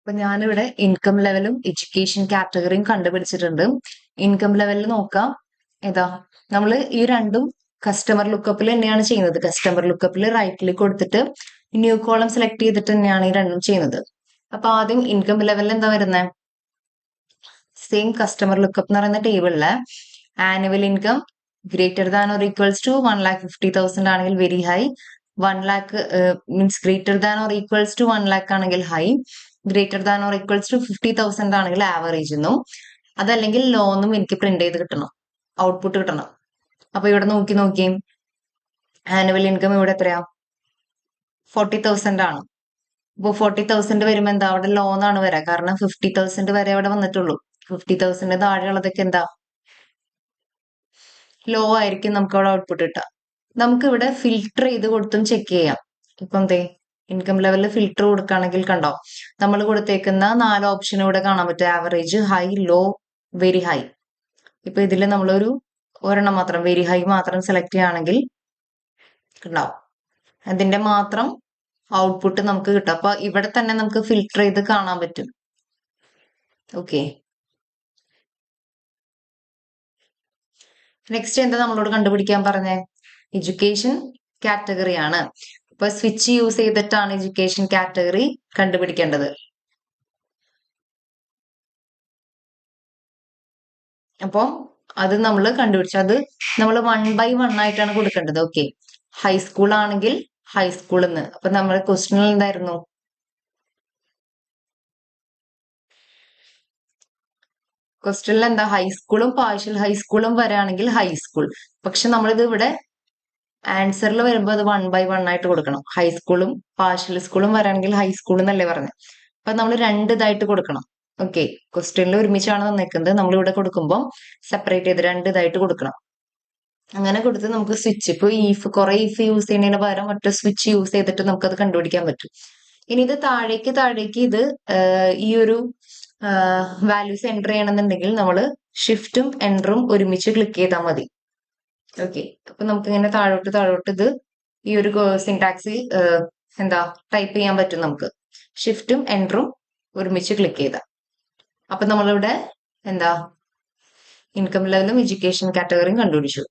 അപ്പൊ ഞാനിവിടെ ഇൻകം ലെവലും എഡ്യൂക്കേഷൻ കാറ്റഗറിയും കണ്ടുപിടിച്ചിട്ടുണ്ട്. ഇൻകം ലെവലിൽ നോക്കാം. ഏതാ നമ്മൾ ഈ രണ്ടും കസ്റ്റമർ ലുക്കപ്പിൽ തന്നെയാണ് ചെയ്യുന്നത്. കസ്റ്റമർ ലുക്കപ്പിൽ റൈറ്റ് ക്ലിക്ക് കൊടുത്തിട്ട് ന്യൂ കോളം സെലക്ട് ചെയ്തിട്ട് തന്നെയാണ് ഈ രണ്ടും ചെയ്യുന്നത്. അപ്പൊ ആദ്യം ഇൻകം ലെവലിൽ എന്താ വരുന്നത്? സെയിം കസ്റ്റമർ ലുക്കപ്പ് എന്ന് പറയുന്ന ടേബിളില് annual income greater than or equals to 1,50,000 ആണെങ്കിൽ very high, 1 lakh means greater than or equals to 1 lakh ആണെങ്കിൽ high, greater than or equals to 50,000 ആണെങ്കിൽ ആവറേജ് എന്നും, അതല്ലെങ്കിൽ ലോ എന്നും എനിക്ക് പ്രിന്റ് ചെയ്ത് കിട്ടണം, ഔട്ട്പുട്ട് കിട്ടണം. അപ്പൊ ഇവിടെ നോക്കി ആനുവൽ ഇൻകം ഇവിടെ എത്രയാ? 40,000 ആണ്. ഇപ്പൊ 40,000 വരുമ്പോ എന്താ അവിടെ ലോ എന്നാണ് വരാം, കാരണം 50,000 വരെ അവിടെ വന്നിട്ടുള്ളൂ. 50,000 താഴെയുള്ളതൊക്കെ എന്താ ലോ ആയിരിക്കും നമുക്ക് അവിടെ ഔട്ട്പുട്ട് കിട്ടുക. നമുക്ക് ഇവിടെ ഫിൽട്ടർ ചെയ്ത് കൊടുത്തും ചെക്ക് ചെയ്യാം. ഇപ്പൊ എന്തേ ഇൻകം ലെവലിൽ ഫിൽട്ടർ കൊടുക്കുകയാണെങ്കിൽ കണ്ടോ, നമ്മൾ കൊടുത്തേക്കുന്ന 4 ഓപ്ഷൻ ഇവിടെ കാണാൻ പറ്റും: average, high, low, very high. ഇപ്പൊ ഇതിൽ നമ്മളൊരു ഒരെണ്ണം മാത്രം, വെരി ഹൈ മാത്രം സെലക്ട് ചെയ്യുകയാണെങ്കിൽ ഉണ്ടാവും, അതിന്റെ മാത്രം ഔട്ട്പുട്ട് നമുക്ക് കിട്ടും. അപ്പൊ ഇവിടെ തന്നെ നമുക്ക് ഫിൽട്ടർ ചെയ്ത് കാണാൻ പറ്റും. ഓക്കെ, നെക്സ്റ്റ് എന്താ നമ്മളോട് കണ്ടുപിടിക്കാൻ പറഞ്ഞേ? എഡ്യൂക്കേഷൻ കാറ്റഗറി ആണ്. അപ്പൊ സ്വിച്ച് യൂസ് ചെയ്തിട്ടാണ് എഡ്യൂക്കേഷൻ കാറ്റഗറി കണ്ടുപിടിക്കേണ്ടത്. അപ്പം അത് നമ്മൾ കണ്ടുപിടിച്ചു. അത് നമ്മൾ 1 by 1 ആയിട്ടാണ് കൊടുക്കേണ്ടത്. ഓക്കെ, ഹൈസ്കൂൾ ആണെങ്കിൽ ഹൈസ്കൂളിൽ നിന്ന്. അപ്പൊ നമ്മുടെ ക്വസ്റ്റ്യനിൽ എന്തായിരുന്നു? ക്വസ്റ്റ്യനിൽ എന്താ? ഹൈസ്കൂളും പാർഷ്യൽ ഹൈസ്കൂളും വരാണെങ്കിൽ ഹൈസ്കൂൾ. പക്ഷെ നമ്മളിത് ഇവിടെ ആൻസറിൽ വരുമ്പോൾ അത് 1 by 1 ആയിട്ട് കൊടുക്കണം. ഹൈസ്കൂളും പാർഷ്യൽ സ്കൂളും വരാണെങ്കിൽ ഹൈസ്കൂൾ എന്നല്ലേ പറഞ്ഞത്. അപ്പൊ നമ്മൾ 2 ഇതായിട്ട് കൊടുക്കണം. ഓക്കെ, ക്വസ്റ്റ്യനിൽ ഒരുമിച്ചാണ് തന്നേക്കുന്നത്, നമ്മൾ ഇവിടെ കൊടുക്കുമ്പോൾ സെപ്പറേറ്റ് ചെയ്ത് 2 ഇതായിട്ട് കൊടുക്കണം. അങ്ങനെ കൊടുത്ത് നമുക്ക് സ്വിച്ച്, ഇപ്പൊ കുറെ ഈഫ് യൂസ് ചെയ്യുന്നതിന് പകരം ഒറ്റ സ്വിച്ച് യൂസ് ചെയ്തിട്ട് നമുക്ക് അത് കണ്ടുപിടിക്കാൻ പറ്റും. ഇനി ഇത് താഴേക്ക് ഇത് ഈ ഒരു വാല്യൂസ് എൻ്റർ ചെയ്യണമെന്നുണ്ടെങ്കിൽ നമ്മൾ ഷിഫ്റ്റും എൻ്ററും ഒരുമിച്ച് ക്ലിക്ക് ചെയ്താൽ മതി. ഓക്കെ, അപ്പൊ നമുക്ക് ഇങ്ങനെ താഴോട്ട് ഇത് ഈ ഒരു സിൻടാക്സ് എന്താ ടൈപ്പ് ചെയ്യാൻ പറ്റും. നമുക്ക് ഷിഫ്റ്റും എൻ്ററും ഒരുമിച്ച് ക്ലിക്ക് ചെയ്താൽ. അപ്പൊ നമ്മളിവിടെ എന്താ ഇൻകം ലെവലും എഡ്യൂക്കേഷൻ കാറ്റഗറിയും കണ്ടുപിടിച്ചു.